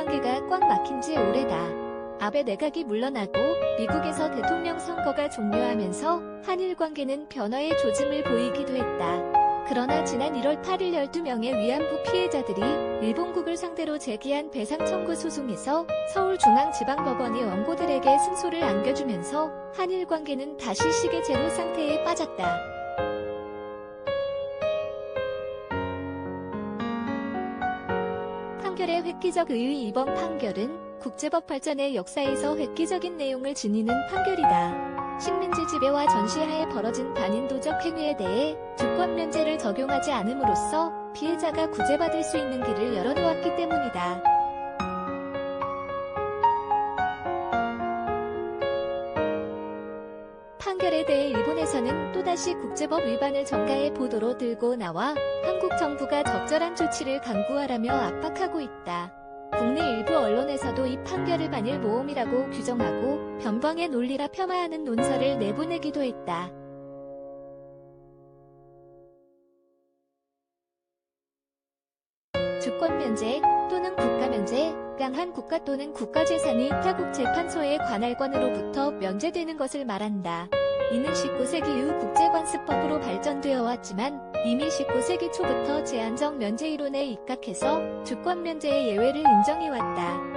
한일 관계가 꽉 막힌 지 오래다. 아베 내각이 물러나고 미국에서 대통령 선거가 종료하면서 한일 관계는 변화의 조짐을 보이기도 했다. 그러나 지난 1월 8일 12명의 위안부 피해자들이 일본국을 상대로 제기한 배상 청구 소송에서 서울중앙지방법원이 원고들에게 승소를 안겨주면서 한일 관계는 다시 시계 제로 상태에 빠졌다. 판결의 획기적 의의. 이번 판결은 국제법 발전의 역사에서 획기적인 내용을 지니는 판결이다. 식민지 지배와 전시하에 벌어진 반인도적 행위에 대해 주권 면제를 적용하지 않음으로써 피해자가 구제받을 수 있는 길을 열어놓았기 때문이다. 판결에 대해 일본에서는 또다시 국제법 위반을 전가의 보도로 들고 나와 한국 정부가 적절한 조치를 강구하라며 압박하고 있다. 국내 일부 언론에서도 이 판결을 반일 모험이라고 규정하고 변방의 논리라 폄하하는 논설을 내보내기도 했다. 주권 면제 또는 국가 면제, 한 국가 또는 국가재산이 타국 재판소의 관할권으로부터 면제되는 것을 말한다. 이는 19세기 이후 국제관습법으로 발전되어 왔지만 이미 19세기 초부터 제한적 면제 이론에 입각해서 주권 면제의 예외를 인정해왔다.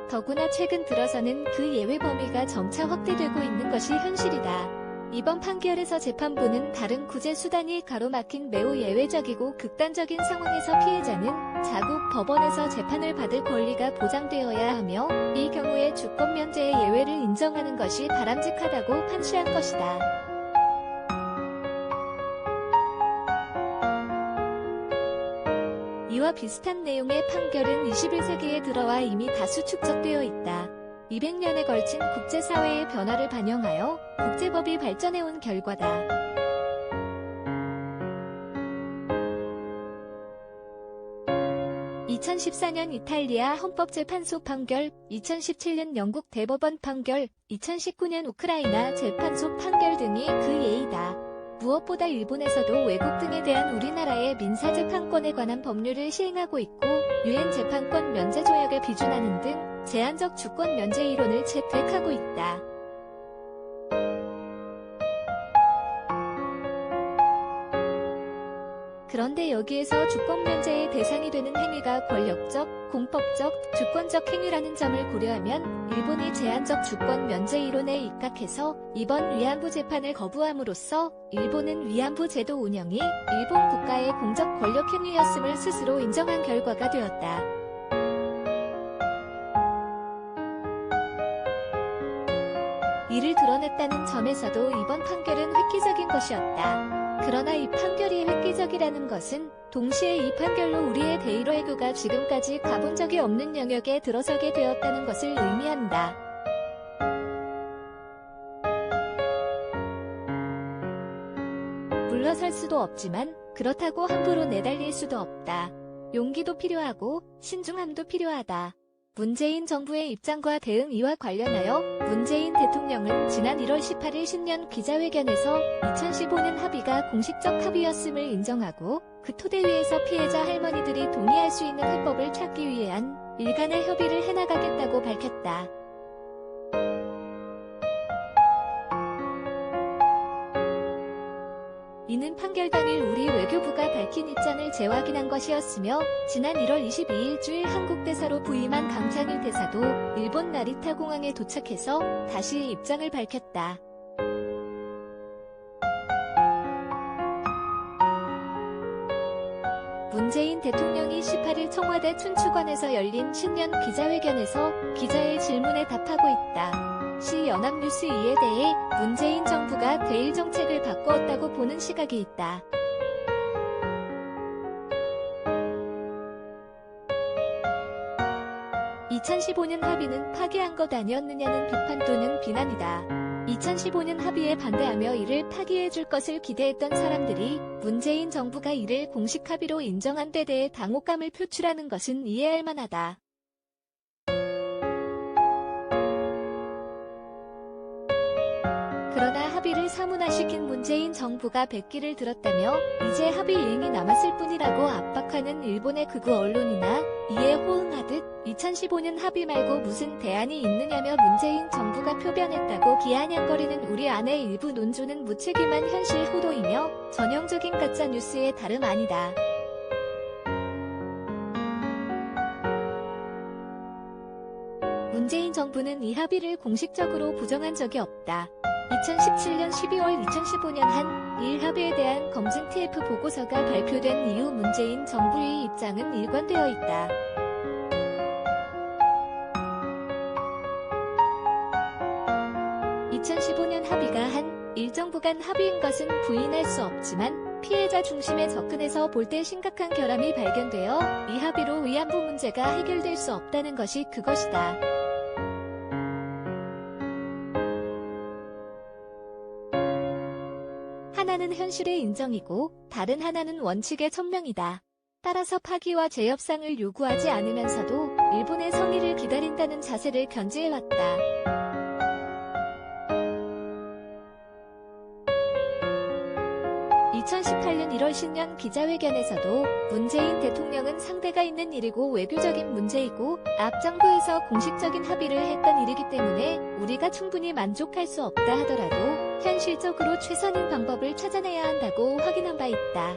더구나 최근 들어서는 그 예외 범위가 점차 확대되고 있는 것이 현실이다. 이번 판결에서 재판부는 다른 구제 수단이 가로막힌 매우 예외적이고 극단적인 상황에서 피해자는 자국 법원에서 재판을 받을 권리가 보장되어야 하며 이 경우에 주권 면제의 예외를 인정하는 것이 바람직하다고 판시한 것이다. 이와 비슷한 내용의 판결은 21세기에 들어와 이미 다수 축적되어 있다. 200년에 걸친 국제사회의 변화를 반영하여 국제법이 발전해온 결과다. (2014년) 이탈리아 헌법재판소 판결, 2017년 영국 대법원 판결, 2019년 우크라이나 재판소 판결 등이 그 예이다. 무엇보다 일본에서도 외국 등에 대한 우리나라의 민사재판권에 관한 법률을 시행하고 있고 유엔 재판권 면제 조약에 비준하는 등 제한적 주권 면제 이론을 채택하고 있다. 그런데 여기에서 주권 면제의 대상이 되는 행위가 권력적, 공법적, 주권적 행위라는 점을 고려하면 일본이 제한적 주권 면제 이론에 입각해서 이번 위안부 재판을 거부함으로써 일본은 위안부 제도 운영이 일본 국가의 공적 권력 행위였음을 스스로 인정한 결과가 되었다. 이를 드러냈다는 점에서도 이번 판결은 획기적인 것이었다. 그러나 이 판결이 획기적이라는 것은 동시에 이 판결로 우리의 대의로 해교가 지금까지 가본 적이 없는 영역에 들어서게 되었다는 것을 의미한다. 물러설 수도 없지만 그렇다고 함부로 내달릴 수도 없다. 용기도 필요하고 신중함도 필요하다. 문재인 정부의 입장과 대응 이와 관련하여 문재인 대통령은 지난 1월 18일 신년 기자회견에서 2015년 합의가 공식적 합의였음을 인정하고 그 토대 위에서 피해자 할머니들이 동의할 수 있는 해법을 찾기 위한 일간의 협의를 해나가겠다고 밝혔다. 이는 판결 당일 우리 외교부가 밝힌 입장을 재확인한 것이었으며 지난 1월 22일 주일 한국 대사로 부임한 강창일 대사도 일본 나리타 공항에 도착해서 다시 입장을 밝혔다. 문재인 대통령이 18일 청와대 춘추관에서 열린 신년 기자회견에서 기자의 질문에 답하고 있다. 시 연합뉴스 이에 대해 문재인 정부가 대일 정책을 바꾸었다고 보는 시각이 있다. (2015년) 합의는 파기한 것 아니었느냐는 비판 또는 비난이다. 2015년 합의에 반대하며 이를 파기해줄 것을 기대했던 사람들이 문재인 정부가 이를 공식 합의로 인정한 데 대해 당혹감을 표출하는 것은 이해할 만하다. 그러나 합의를 사문화시킨 문재인 정부가 백기를 들었다며 이제 합의 이행이 남았을 뿐이라고 압박하는 일본의 극우 언론이나 이에 호응하듯 2015년 합의 말고 무슨 대안이 있느냐며 문재인 정부가 표변했다고 비아냥거리는 우리 안의 일부 논조는 무책임한 현실 호도이며 전형적인 가짜 뉴스의 다름 아니다. 문재인 정부는 이 합의를 공식적으로 부정한 적이 없다. 2017년 12월 2015년 한일 합의에 대한 검증 TF 보고서가 발표된 이후 문재인 정부의 입장은 일관되어 있다. (2015년) 합의가 한일 정부 간 합의인 것은 부인할 수 없지만 피해자 중심에 접근해서 볼 때 심각한 결함이 발견되어 이 합의로 위안부 문제가 해결될 수 없다는 것이 그것이다. 하나는 현실의 인정이고 다른 하나는 원칙의 천명이다. 따라서 파기와 재협상을 요구하지 않으면서도 일본의 성의를 기다린다는 자세를 견지해왔다. 2018년 1월 신년 기자회견에서도 문재인 대통령은 상대가 있는 일이고 외교적인 문제이고 앞 정부에서 공식적인 합의를 했던 일이기 때문에 우리가 충분히 만족할 수 없다 하더라도 현실적으로 최선인 방법을 찾아내야 한다고 확인한 바 있다.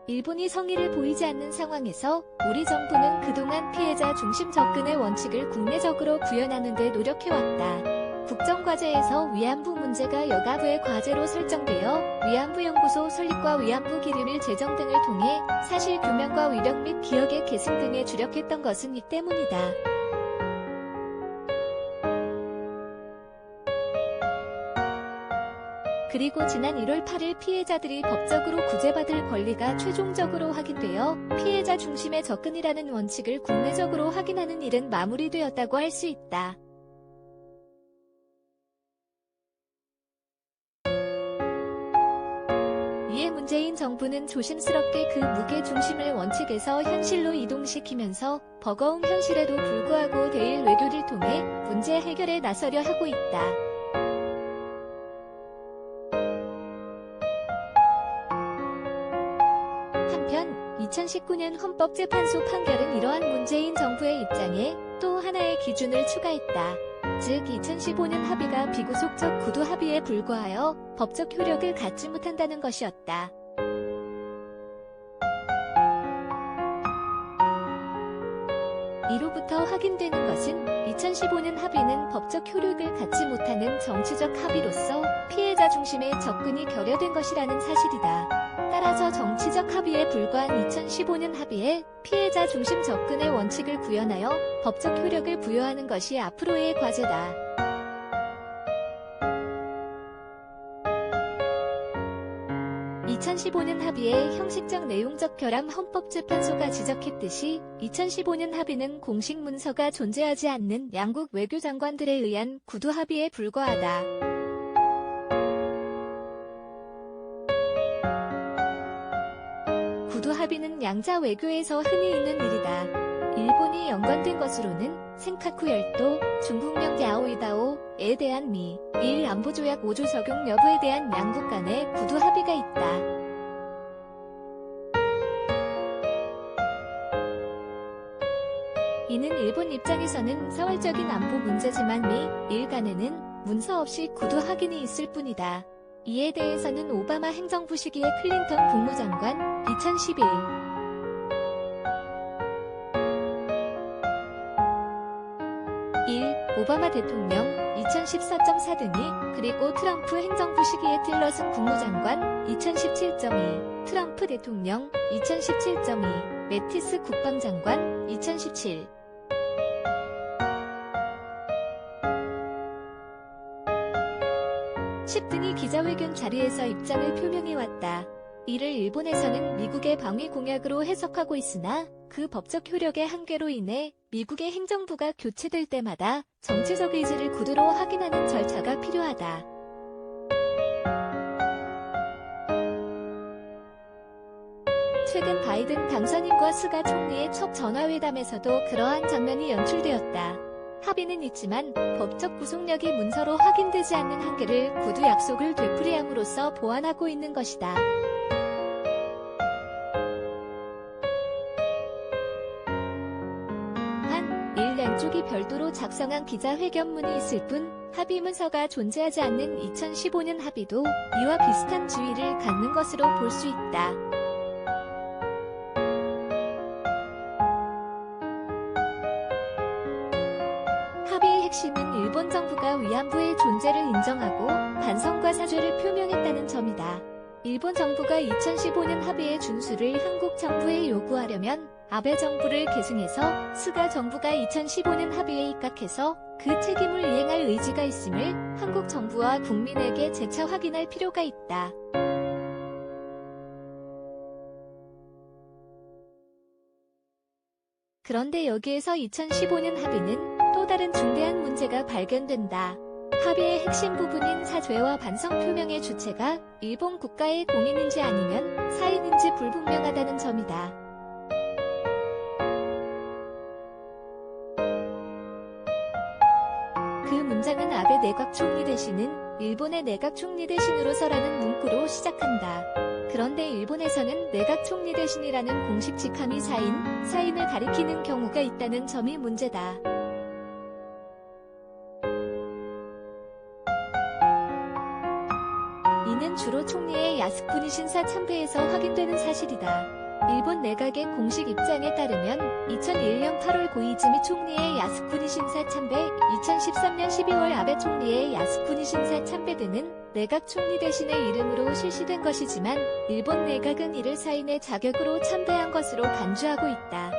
일본이 성의를 보이지 않는 상황에서 우리 정부는 그동안 피해자 중심 접근의 원칙을 국내적으로 구현하는 데 노력해왔다. 국정과제에서 위안부 문제가 여가부의 과제로 설정되어 위안부연구소 설립과 위안부 기림일 제정 등을 통해 사실규명과 위력 및 기억의 계승 등에 주력했던 것은 이 때문이다. 그리고 지난 1월 8일 피해자들이 법적으로 구제받을 권리가 최종적으로 확인되어 피해자 중심의 접근이라는 원칙을 국내적으로 확인하는 일은 마무리되었다고 할 수 있다. 이에 문재인 정부는 조심스럽게 그 무게 중심을 원칙에서 현실로 이동시키면서 버거운 현실에도 불구하고 대일 외교를 통해 문제 해결에 나서려 하고 있다. 한편 2019년 헌법재판소 판결은 이러한 문재인 정부의 입장에 또 하나의 기준을 추가했다. 즉 2015년 합의가 비구속적 구두 합의에 불과하여 법적 효력을 갖지 못한다는 것이었다. 이로부터 확인되는 것은 2015년 합의는 법적 효력을 갖지 못하는 정치적 합의로서 피해자 중심의 접근이 결여된 것이라는 사실이다. 따라서 정치적 합의에 불과한 2015년 합의에 피해자 중심 접근의 원칙을 구현하여 법적 효력을 부여하는 것이 앞으로의 과제다. (2015년) 합의의 형식적 내용적 결함 헌법재판소가 지적했듯이 2015년 합의는 공식 문서가 존재하지 않는 양국 외교장관들에 의한 구두 합의에 불과하다. 구두 합의는 양자 외교에서 흔히 있는 일이다. 일본이 연관된 것으로는 센카쿠 열도, 중국령 야오이다오에 대한 미-일 안보조약 5조 적용 여부에 대한 양국 간의 구두 합의가 있다. 이는 일본 입장에서는 사활적인 안보 문제지만 미-일 간에는 문서 없이 구두 확인이 있을 뿐이다. 이에 대해서는 오바마 행정부 시기의 클린턴 국무장관 2011 1. 오바마 대통령 2014.4 등이 그리고 트럼프 행정부 시기의 틸러슨 국무장관 2017.2 트럼프 대통령 2017.2 매티스 국방장관 2017 10 등이 기자회견 자리에서 입장을 표명해왔다. 이를 일본에서는 미국의 방위 공약으로 해석하고 있으나 그 법적 효력의 한계로 인해 미국의 행정부가 교체될 때마다 정치적 의지를 구두로 확인하는 절차가 필요하다. 최근 바이든 당선인과 스가 총리의 첫 전화회담에서도 그러한 장면이 연출되었다. 합의는 있지만 법적 구속력이 문서로 확인되지 않는 한계를 구두 약속을 되풀이함으로써 보완하고 있는 것이다. 일 양쪽이 별도로 작성한 기자회견문이 있을 뿐 합의 문서가 존재하지 않는 2015년 합의도 이와 비슷한 지위를 갖는 것으로 볼 수 있다. 합의의 핵심은 일본 정부가 위안부의 존재를 인정하고 반성과 사죄를 표명했다는 점이다. 일본 정부가 2015년 합의의 준수를 한국 정부에 요구하려면 아베 정부를 계승해서 스가 정부가 2015년 합의에 입각해서 그 책임을 이행할 의지가 있음을 한국 정부와 국민에게 재차 확인할 필요가 있다. 그런데 여기에서 2015년 합의는 또 다른 중대한 문제가 발견된다. 합의의 핵심 부분인 사죄와 반성 표명의 주체가 일본 국가의 공인인지 아니면 사인인지 불분명하다는 점이다. 그 문장은 아베 내각 총리 대신은 일본의 내각 총리 대신으로서라는 문구로 시작한다. 그런데 일본에서는 내각 총리 대신이라는 공식 직함이 사인을 가리키는 경우가 있다는 점이 문제다. 이는 주로 총리의 야스쿠니 신사 참배에서 확인되는 사실이다. 일본 내각의 공식 입장에 따르면 2001년 8월 고이즈미 총리의 야스쿠니 신사 참배, 2013년 12월 아베 총리의 야스쿠니 신사 참배 등은 내각 총리 대신의 이름으로 실시된 것이지만 일본 내각은 이를 사인의 자격으로 참배한 것으로 간주하고 있다.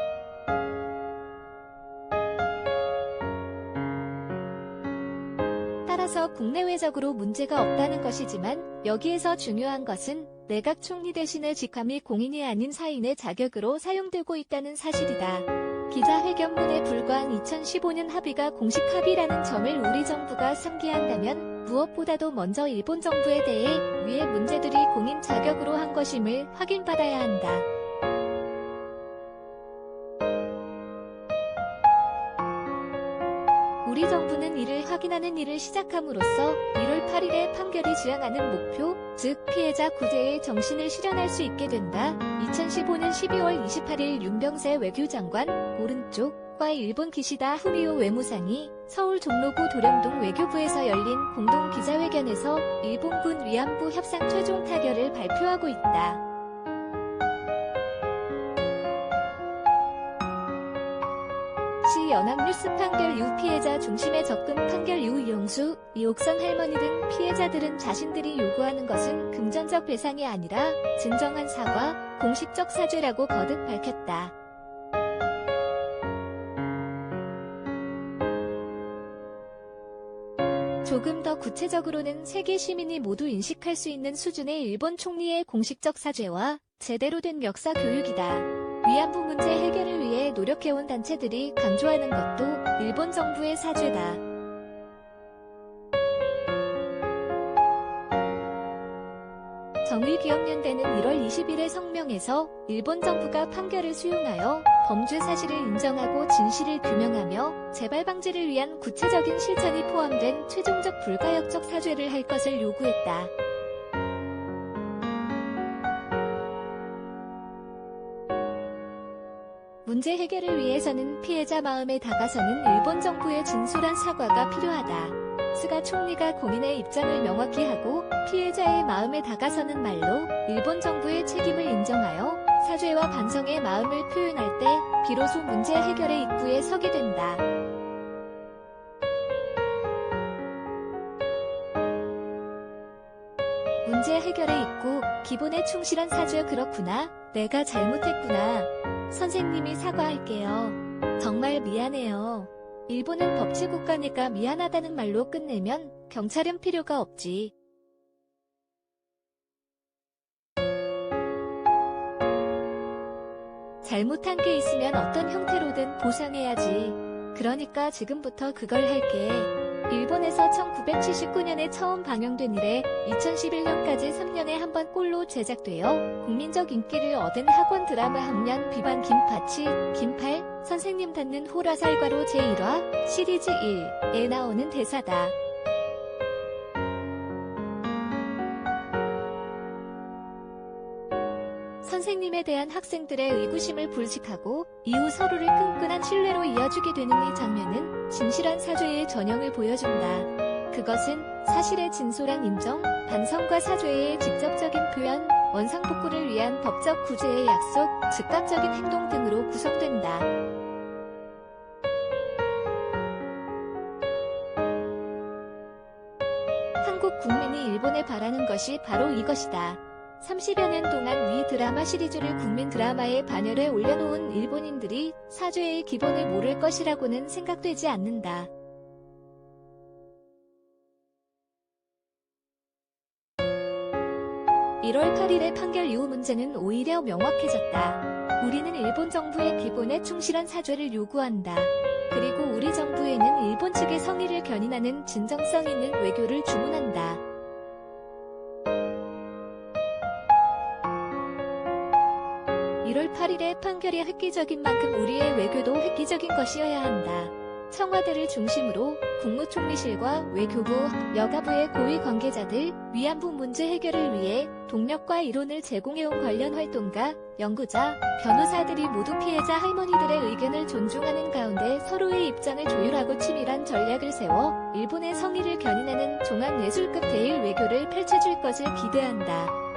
따라서 국내외적으로 문제가 없다는 것이지만 여기에서 중요한 것은 내각 총리 대신의 직함이 공인이 아닌 사인의 자격으로 사용되고 있다는 사실이다. 기자회견문에 불과한 2015년 합의가 공식 합의라는 점을 우리 정부가 상기한다면 무엇보다도 먼저 일본 정부에 대해 위의 문제들이 공인 자격으로 한 것임을 확인받아야 한다. 우리 정부는 이를 확인하는 일을 시작함으로써 1월 8일의 판결이 지향하는 목표, 즉 피해자 구제의 정신을 실현할 수 있게 된다. 2015년 12월 28일 윤병세 외교장관, 오른쪽과 일본 기시다 후미오 외무상이 서울 종로구 도량동 외교부에서 열린 공동 기자회견에서 일본군 위안부 협상 최종 타결을 발표하고 있다. 연합뉴스 판결 이후 피해자 중심의 접근 판결 이후 이용수, 이옥선 할머니 등 피해자들은 자신들이 요구하는 것은 금전적 배상이 아니라 진정한 사과, 공식적 사죄라고 거듭 밝혔다. 조금 더 구체적으로는 세계 시민이 모두 인식할 수 있는 수준의 일본 총리의 공식적 사죄와 제대로 된 역사 교육이다. 위안부 문제 해결을 위해 노력해온 단체들이 강조하는 것도 일본 정부의 사죄다. 정의기억연대는 1월 20일의 성명에서 일본 정부가 판결을 수용하여 범죄 사실을 인정하고 진실을 규명하며 재발 방지를 위한 구체적인 실천이 포함된 최종적 불가역적 사죄를 할 것을 요구했다. 문제 해결을 위해서는 피해자 마음에 다가서는 일본 정부의 진솔한 사과가 필요하다. 스가 총리가 공인의 입장을 명확히 하고 피해자의 마음에 다가서는 말로 일본 정부의 책임을 인정하여 사죄와 반성의 마음을 표현할 때 비로소 문제 해결의 입구에 서게 된다. 문제 해결의 입구, 기본에 충실한 사죄. 그렇구나. 내가 잘못했구나. 선생님이 사과할게요. 정말 미안해요. 일본은 법치국가니까 미안하다는 말로 끝내면 경찰은 필요가 없지. 잘못한 게 있으면 어떤 형태로든 보상해야지. 그러니까 지금부터 그걸 할게. 일본에서 1979년에 처음 방영된 이래 2011년까지 3년에 한 번 꼴로 제작되어 국민적 인기를 얻은 학원 드라마 학년 비반 김파치, 김팔, 선생님 닫는 호라살과로 제1화 시리즈 1에 나오는 대사다. 선생님에 대한 학생들의 의구심을 불식하고 이후 서로를 끈끈한 신뢰로 이어주게 되는 이 장면은 진실한 사죄의 전형을 보여준다. 그것은 사실의 진솔한 인정, 반성과 사죄의 직접적인 표현, 원상복구를 위한 법적 구제의 약속, 즉각적인 행동 등으로 구성된다. 한국 국민이 일본에 바라는 것이 바로 이것이다. 30여 년 동안 위 드라마 시리즈를 국민 드라마에 반열에 올려놓은 일본인들이 사죄의 기본을 모를 것이라고는 생각되지 않는다. (1월 8일의) 판결 이후 문제는 오히려 명확해졌다. 우리는 일본 정부의 기본에 충실한 사죄를 요구한다. 그리고 우리 정부에는 일본 측의 성의를 견인하는 진정성 있는 외교를 주문한다. 1월 8일의 판결이 획기적인 만큼 우리의 외교도 획기적인 것이어야 한다. 청와대를 중심으로 국무총리실과 외교부, 여가부의 고위 관계자들, 위안부 문제 해결을 위해 동력과 이론을 제공해온 관련 활동가, 연구자, 변호사들이 모두 피해자 할머니들의 의견을 존중하는 가운데 서로의 입장을 조율하고 치밀한 전략을 세워 일본의 성의를 견인하는 종합예술급 대일 외교를 펼쳐줄 것을 기대한다.